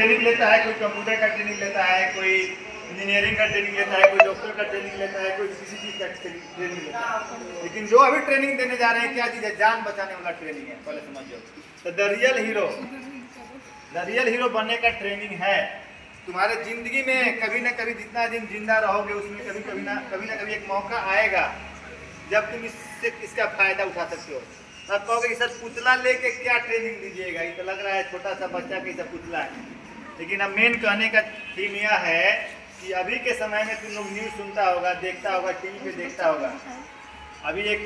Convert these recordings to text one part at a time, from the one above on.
Training लेता है, कोई कंप्यूटर का ट्रेनिंग लेता है, कोई इंजीनियरिंग का ट्रेनिंग लेता है, कोई डॉक्टर का ट्रेनिंग लेता है, कोई किसी चीज़ का ट्रेनिंग लेता है। लेकिन जो अभी ट्रेनिंग देने जा रहे हैं क्या चीज़ है? जान बचाने वाला ट्रेनिंग है, पहले समझो। तो द रियल हीरो बनने का ट्रेनिंग है। तुम्हारे जिंदगी में कभी ना कभी जितना दिन जिंदा रहोगे उसमें कभी ना कभी एक मौका आएगा जब तुम इसका फायदा उठा सकते हो। तब कहोगे कि सर पुतला लेके क्या ट्रेनिंग दीजिएगा, ये तो लग रहा है छोटा सा बच्चा कैसा पुतला है। लेकिन अब मेन कहने का थीम यह है कि अभी के समय में तुम लोग न्यूज़ सुनता होगा, देखता होगा, टीवी पे देखता होगा। अभी एक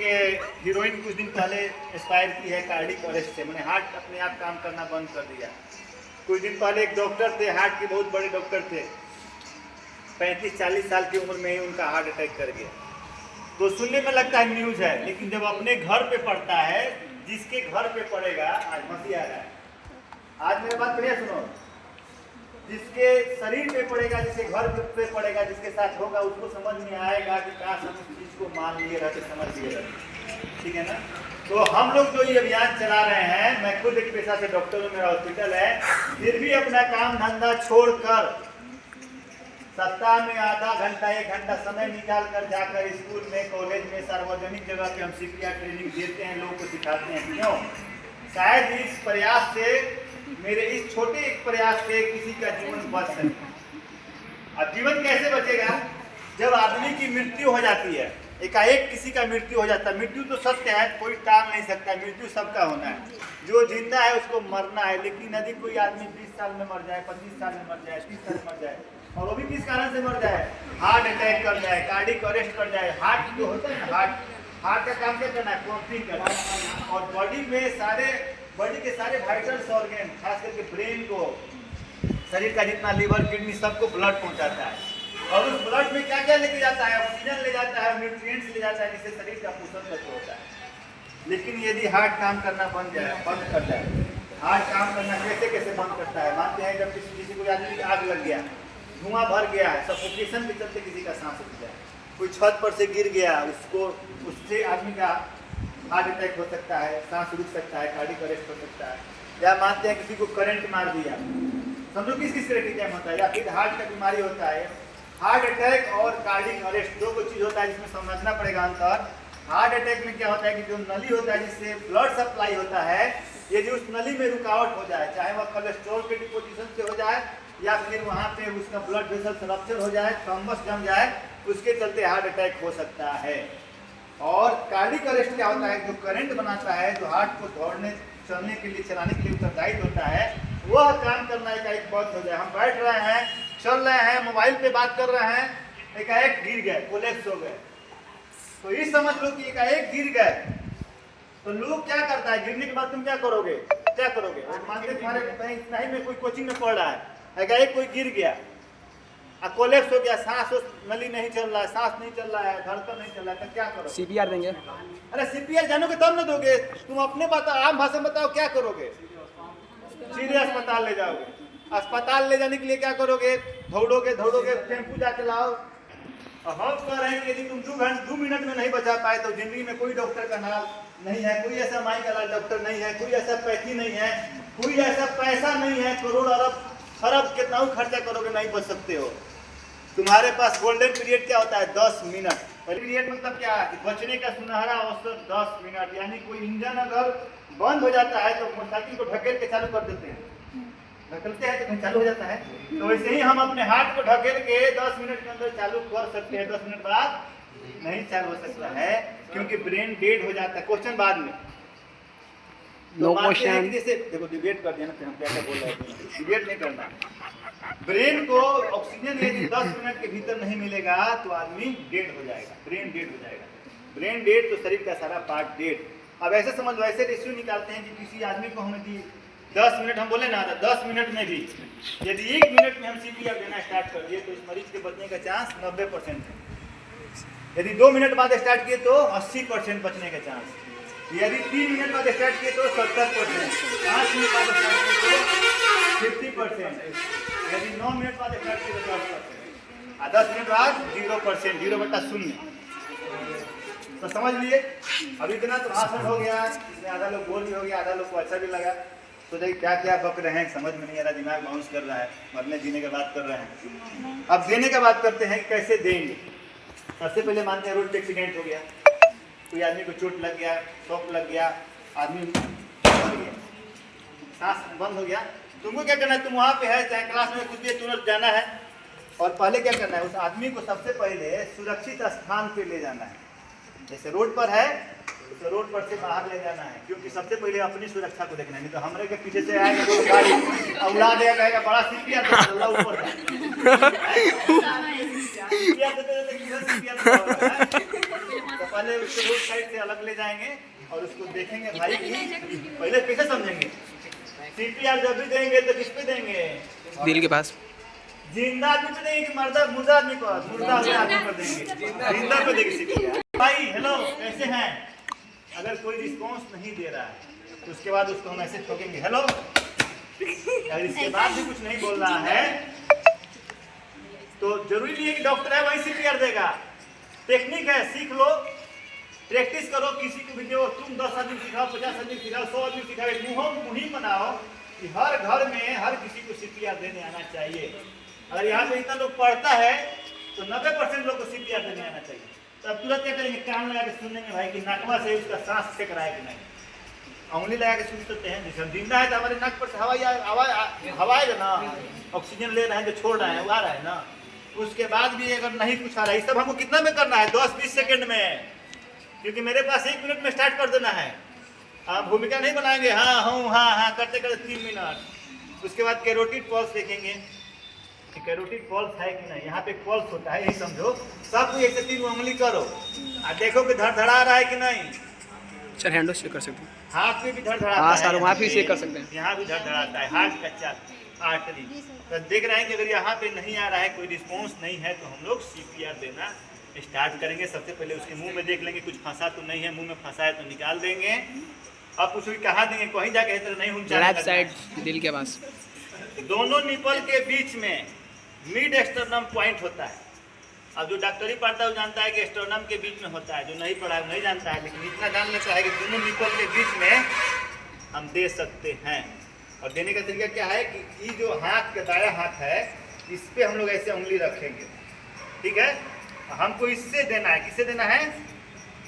हीरोइन कुछ दिन पहले एक्सपायर की है कार्डियक अरेस्ट से, मैंने हार्ट अपने आप काम करना बंद कर दिया। कुछ दिन पहले एक डॉक्टर थे, हार्ट के बहुत बड़े डॉक्टर थे, 35-40 साल की उम्र में ही उनका हार्ट अटैक कर गया। तो सुनने में लगता है न्यूज़ है, लेकिन जब अपने घर पे पड़ता है, जिसके घर पे पड़ेगा, आज मसीह आ रहा है, आज मेरी बात बढ़िया सुनो, जिसके शरीर पे पड़ेगा, जिसके घर पे पड़ेगा, जिसके साथ होगा, उसको समझ में आएगा कि काश हम इस चीज़ को मान लिए रहते, समझ लिए रहते। ठीक है ना? तो हम लोग जो ये अभियान चला रहे हैं, मैं खुद एक पेशा से डॉक्टर हूँ, मेरा हॉस्पिटल है, फिर भी अपना काम धंधा छोड़कर सप्ताह में आधा घंटा 1 घंटा समय निकाल कर जाकर स्कूल में, कॉलेज में, सार्वजनिक जगह पे हम सीपीआर ट्रेनिंग देते हैं, लोगों को सिखाते हैं। क्यों? शायद इस प्रयास से, मेरे इस छोटे एक प्रयास से किसी का जीवन बच सके। अब जीवन कैसे बचेगा? जब आदमी की मृत्यु हो जाती है, एकाएक किसी का मृत्यु हो जाता है। मृत्यु तो सत्य है, कोई टाल नहीं सकता, मृत्यु सबका होना है। जो जिंदा है उसको मरना है, लेकिन यदि कोई आदमी 20 साल में मर जाए, 25 साल में मर जाए, 30 साल में मर जाए, और वो भी किस कारण से मर जाए? हार्ट अटैक कर जाए, कार्डियक अरेस्ट कर जाए। हार्ट जो होता है ना, हार्ट का काम क्या करना है? पंपिंग करना है। और बॉडी के सारे वाइटल्स ऑर्गन, खास करके ब्रेन को, शरीर का जितना लीवर, किडनी, सबको ब्लड पहुंचाता है। और उस ब्लड में क्या क्या लेके जाता है? ऑक्सीजन ले जाता है, न्यूट्रिएंट्स ले जाता है, जिससे शरीर का पोषण तत्व होता है। लेकिन यदि हार्ट काम करना बंद कर जाए, हार्ट काम करना कैसे बंद करता है? मानते हैं जब किसी को आदमी की आग लग गया, धुआं भर गया है, सफोकेशन के चलते किसी का सांस रुक गया, कोई छत पर से गिर गया, उससे आदमी का हार्ट अटैक हो सकता है, सांस रुक सकता है, कार्डियक अरेस्ट हो सकता है। या मानते हैं किसी को करंट मार दिया, समझो किस तरह की टाइम होता है। या फिर हार्ट का बीमारी होता है, हार्ट अटैक और कार्डियक अरेस्ट दो चीज़ होता है जिसमें समझना पड़ेगा अंतर। हार्ट अटैक में क्या होता है कि जो नली होता है जिससे ब्लड सप्लाई होता है, यदि उस नली में रुकावट हो जाए, चाहे वह कोलेस्ट्रॉल के डिपोजिशन से हो जाए या फिर वहाँ पे उसका ब्लड वेसल रप्चर हो जाए, थ्रोम्बस जम जाए, उसके चलते हार्ट अटैक हो सकता है। और कार्डियक अरेस्ट क्या होता है? जो करंट बनाता है, जो हार्ट को दौड़ने चलने के लिए, चलाने के लिए उत्तरदायी होता है, वह काम करना एकाएक बंद हो जाए। हम बैठ रहे हैं, चल रहे हैं, मोबाइल पे बात कर रहे हैं, एकाएक गिर गए, कोलैप्स हो गए। तो ये समझ लो कि एकाएक गिर गए, तो लोग क्या करता है? गिरने के बाद तुम क्या करोगे? मानते तुम्हारे कहीं इतना ही में कोई कोचिंग में पढ़ रहा है, एकाएक कोई गिर गया, कोलैप्स हो गया, सांस नली नहीं चल रहा है, सांस नहीं चल रहा है, धड़कन नहीं चल रहा है, तो क्या करोगे? सीपीआर देंगे। अरे सीपीआर जानोगे तब न दोगे। तुम अपने बताओ, आम भाषा में बताओ, क्या करोगे? सीधे अस्पताल ले जाओगे। अस्पताल ले जाने के लिए क्या करोगे? दौड़ोगे, टेम्पू जाके लाओ। और हम कह रहे हैं कि यदि तुम 2 मिनट में नहीं बचा पाए तो जिंदगी में कोई डॉक्टर का नाम नहीं है, कोई ऐसा माई का लाल डॉक्टर नहीं है, कोई ऐसा पैथी नहीं है, कोई ऐसा पैसा नहीं है, करोड़ अरब खरब कितना खर्चा करोगे, नहीं बच सकते हो। तुम्हारे पास गोल्डन पीरियड क्या होता है? 10 मिनट। पीरियड मतलब क्या है? कि बचने का सुनहरा अवसर 10 मिनट। यानी कोई इंजन अगर बंद हो जाता है तो मोटरसाइकिल को ढकेल के चालू कर देते हैं, ढकेलते हैं तो कहीं चालू हो जाता है। तो वैसे ही हम अपने हाथ को ढकेल के 10 मिनट के अंदर चालू कर सकते हैं, 10 मिनट बाद नहीं चालू हो सकता है, क्योंकि ब्रेन डेड हो जाता है। क्वेश्चन बाद में नो क्वेश्चन। जैसे देखो डिबेट कर दिया ना, फिर हम क्या बोल रहे हैं, डिबेट नहीं करना। ब्रेन को ऑक्सीजन यदि 10 मिनट के भीतर नहीं मिलेगा तो आदमी डेड हो जाएगा, ब्रेन डेड हो जाएगा। ब्रेन डेड तो शरीर का सारा पार्ट डेड। अब ऐसे समझ लो, ऐसे रेशियो निकालते हैं कि किसी आदमी को हमें दी 10 मिनट, हम बोले ना 10 मिनट में भी यदि 1 मिनट में हम सीपीआर देना स्टार्ट कर दिए तो इस मरीज के बचने का चांस 90% है। यदि 2 मिनट बाद स्टार्ट किए तो 80% बचने का चांस। यदि 3 मिनट बाद स्टार्ट किए तो 70%, 5 मिनट बाद स्टार्ट किए तो 50%, यदि 9 मिनट बाद स्टार्ट किए तो 10%, और 10 मिनट बाद 0%, 0/0। तो समझ लिए। अब इतना तो भाषण हो गया, इसमें आधा लोग बोल भी हो गया, आधा लोग को अच्छा भी लगा। तो देखिए क्या क्या बक रहे हैं, समझ में नहीं आ रहा, दिमाग बाउंस कर रहा है, मरने जीने की बात कर रहे हैं। अब देने की बात करते हैं कि कैसे देंगे। सबसे पहले मानते हैं रोड एक्सीडेंट हो गया, कोई आदमी को चोट लग गया, शॉक लग गया, आदमी मर गया, सांस बंद हो गया। तुमको क्या करना है, तुम वहाँ पे है चाहे क्लास में कुछ भी तुरंत जाना है और पहले क्या करना है, उस आदमी को सबसे पहले सुरक्षित स्थान पे ले जाना है। जैसे रोड पर है तो रोड पर से बाहर ले जाना है, क्योंकि सबसे पहले अपनी सुरक्षा को देखना है। नहीं तो हमारे के पीछे से आएगा तो गाड़ी उड़ा देगा, कहेगा बड़ा सीपीआर अल्लाह ऊपर है। तो पहले उसको रोड साइड से अलग ले जाएंगे और उसको देखेंगे भाई की पहले कैसे समझेंगे। सीपीआर जब भी देंगे तो किस पे देंगे, दिल के पास। जिंदा आदमी पे देंगे कि मर्दा मुर्दा आदमी को, मुर्दा आदमी पर देंगे, जिंदा पे देंगे सीपीआर। भाई हेलो कैसे हैं, अगर कोई रिस्पॉन्स नहीं दे रहा है तो उसके बाद उसको हम ऐसे ठोकेंगे हेलो। अगर इसके बाद भी कुछ नहीं बोल रहा है तो जरूरी नहीं है कि डॉक्टर है वही सीपीआर देगा। टेक्निक है, सीख लो, प्रैक्टिस करो। किसी को भी दो, तुम 10 आदमी सिखाओ, 50 आदमी सिखाओ, 100 आदमी सिखाओ, एक मुहिम बनाओ कि हर घर में हर किसी को सीपीआर देने आना चाहिए। अगर यहाँ पे इतना लोग पढ़ता है तो 90% लोग को सीपीआर देने आना चाहिए। तो अब तुरंत क्या करेंगे, कान लगा के सुनने में भाई कि नाकवा से उसका सांस चेक रहा है कि नहीं, उंगली लगा के सुन सकते हैं। जैसे जिंदा है तो हमारे नाक पर से हवा आएगा ना, ऑक्सीजन ले रहे हैं जो छोड़ रहे हैं वो आ रहा है ना। उसके बाद भी अगर नहीं कुछ आ रहा है, ये सब हमको कितना में करना है, 10-20 सेकंड में, क्योंकि मेरे पास 1 मिनट में स्टार्ट कर देना है। आप भूमिका नहीं बनाएंगे हाँ हूँ हाँ करते करते 3 मिनट। उसके बाद कैरोटिड पल्स देखेंगे, कैरोटिड पल्स है कि नहीं, यहाँ पे पल्स होता है, यही समझो। सब कोई 1 से 3 उंगली करो और देखो कि धड़धड़ा रहा है कि नहीं। सर हैंडल से कर सकते हैं, हाथ पे भी धड़धड़ाता हाँ है, सर वहाँ भी से कर सकते हैं, यहाँ भी धड़धड़ाता है, हार्ट का आर्टरी। तो देख रहे हैं कि अगर यहाँ पे नहीं आ रहा है, कोई रिस्पॉन्स नहीं है, तो हम लोग सीपीआर देना स्टार्ट करेंगे। सबसे पहले उसके मुंह में देख लेंगे कुछ फंसा तो नहीं है, मुंह में फंसा है तो निकाल देंगे। अब पूछो कहाँ देंगे, कहीं जाके इधर नहीं हूँ, लेफ्ट साइड दिल के पास। दोनों निपल के बीच में मिड एक्सटर्नम पॉइंट होता है। अब जो डॉक्टरी पढ़ता है वो जानता है कि एक्सटर्नम के बीच में होता है, जो नहीं पढ़ा है नहीं जानता है, लेकिन इतना जान लेता है कि दोनों निपल के बीच में हम दे सकते हैं। और देने का तरीका क्या है कि ये जो हाथ का दाया हाथ है इस पे हम लोग ऐसे उंगली रखेंगे, ठीक है। हमको इससे देना है, किससे देना है,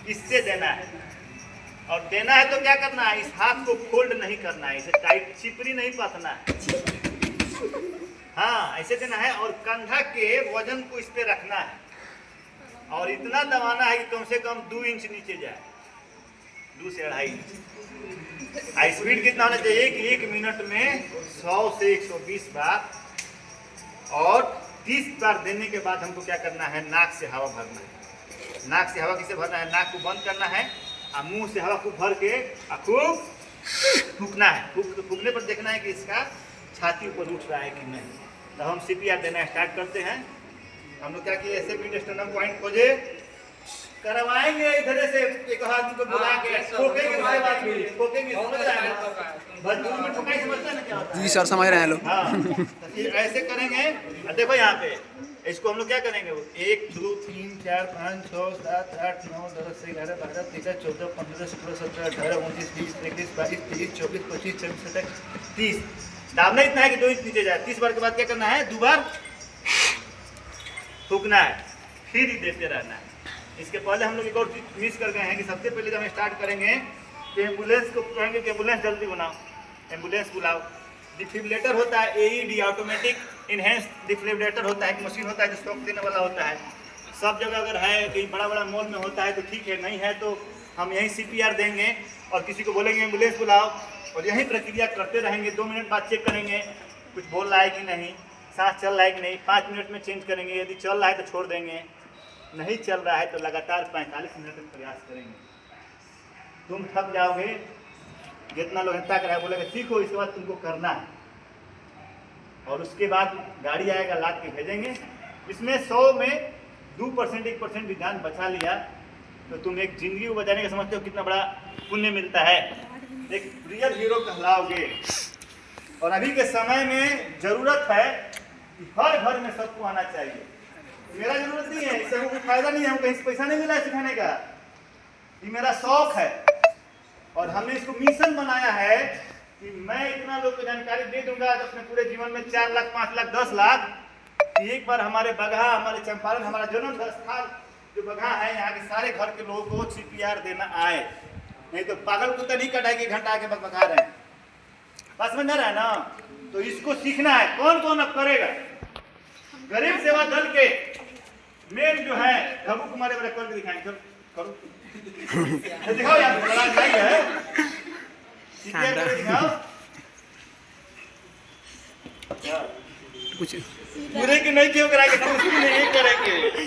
इससे देना है। और देना है तो क्या करना है, इस हाथ को फोल्ड नहीं करना है, इसे टाइट चिपरी नहीं पाथना है, हाँ ऐसे देना है। और कंधा के वजन को इस पे रखना है और इतना दबाना है कि कम से कम 2 इंच नीचे जाए, 2 से 2.5 इंच। स्पीड कितना होना चाहिए कि 1 मिनट में 100 से 120 बार। और 30 बार देने के बाद हमको क्या करना है, नाक से हवा भरना है। नाक से हवा किसे भरना है, नाक को बंद करना है और मुंह से हवा को भर के खूब फूकना है। फूकने पर देखना है कि इसका छाती ऊपर उठ रहा है कि नहीं। तो हम सीपीआर देना स्टार्ट करते हैं। हम लोग क्या किए, ऐसे मिड एक्सटर्नम पॉइंट खोजे, करवाएंगे इधर से एक आदमी को बुला के ठोकेंगे, उसके बाद ठोकेंगे, समझ रहा है ना, भरपूर में ठोकाई समझता है ना क्या होता है। जी सर समझ रहे हैं लोग। हाँ तो ऐसे करेंगे। देखो यहाँ पे इसको हम लोग क्या करेंगे, 1 2 3 4 5 6 7 8 9 10 11 12 13 14 15 16 17 18 19 20 21 22 23 24 25 26 27 30। दाबना इतना है कि 2 इंच नीचे जाए। 30 बार के बाद क्या करना है, 2 बार फूकना है, फिर ही देते रहना है। इसके पहले हम लोग एक और चीज मिस कर गए हैं कि सबसे पहले जब हम स्टार्ट करेंगे तो एम्बुलेंस को कहेंगे कि एम्बुलेंस जल्दी बनाओ, एम्बुलेंस बुलाओ। डिफिब्रिलेटर होता है, AED ऑटोमेटिक इनहेंस डिफिब्रिलेटर होता है, एक मशीन होता है जो शॉक देने वाला होता है। सब जगह अगर है, कहीं बड़ा बड़ा मॉल में होता है तो ठीक है, नहीं है तो हम यहीं CPR देंगे और किसी को बोलेंगे एम्बुलेंस बुलाओ और यही प्रक्रिया करते रहेंगे। 2 मिनट बाद चेक करेंगे कुछ बोल रहा है कि नहीं, सांस चल रहा है कि नहीं। 5 मिनट में चेंज करेंगे, यदि चल रहा है तो छोड़ देंगे, नहीं चल रहा है तो लगातार 45 मिनट तक प्रयास करेंगे। तुम थक जाओगे, जितना लोग हिंसा कर रहा है बोलेगा सीखो, इसके बाद तुमको करना है। और उसके बाद गाड़ी आएगा, लाद के भेजेंगे। इसमें 100 में 2% 1% भी जान बचा लिया तो तुम एक जिंदगी को बचाने का समझते हो कितना बड़ा पुण्य मिलता है, एक रियल हीरो कहलाओगे। और अभी के समय में जरूरत है कि हर घर में सबको आना चाहिए। मेरा जरूरत नहीं है, इससे कोई फायदा नहीं है, हमको कहीं से पैसा नहीं मिला है सिखाने का, ये मेरा शौक है। और हमने इसको मिशन बनाया है कि मैं इतना लोग को जानकारी दे दूंगा तो अपने पूरे जीवन में 4 लाख 5 लाख 10 लाख कि एक बार हमारे बगहा, हमारे चंपारण, हमारा जन्म स्थल जो बगहा है, यहाँ के सारे घर के लोगों को CPR देना आए। नहीं तो पागल कुत्ता नहीं कटा के घंटा आके बकबका रहे हैं। बस में न रहा है ना, तो इसको सीखना है। कौन कौन अब करेगा? गरीब सेवा दल के मेन जो है धबू कुमार बड़े कर दिखाएंगे। चलो करो दिखाओ यार, बड़ा नहीं है CPR करके दिखाओ। कुछ पूरे के नहीं क्यों कराएंगे, तो उसकी नहीं करेंगे।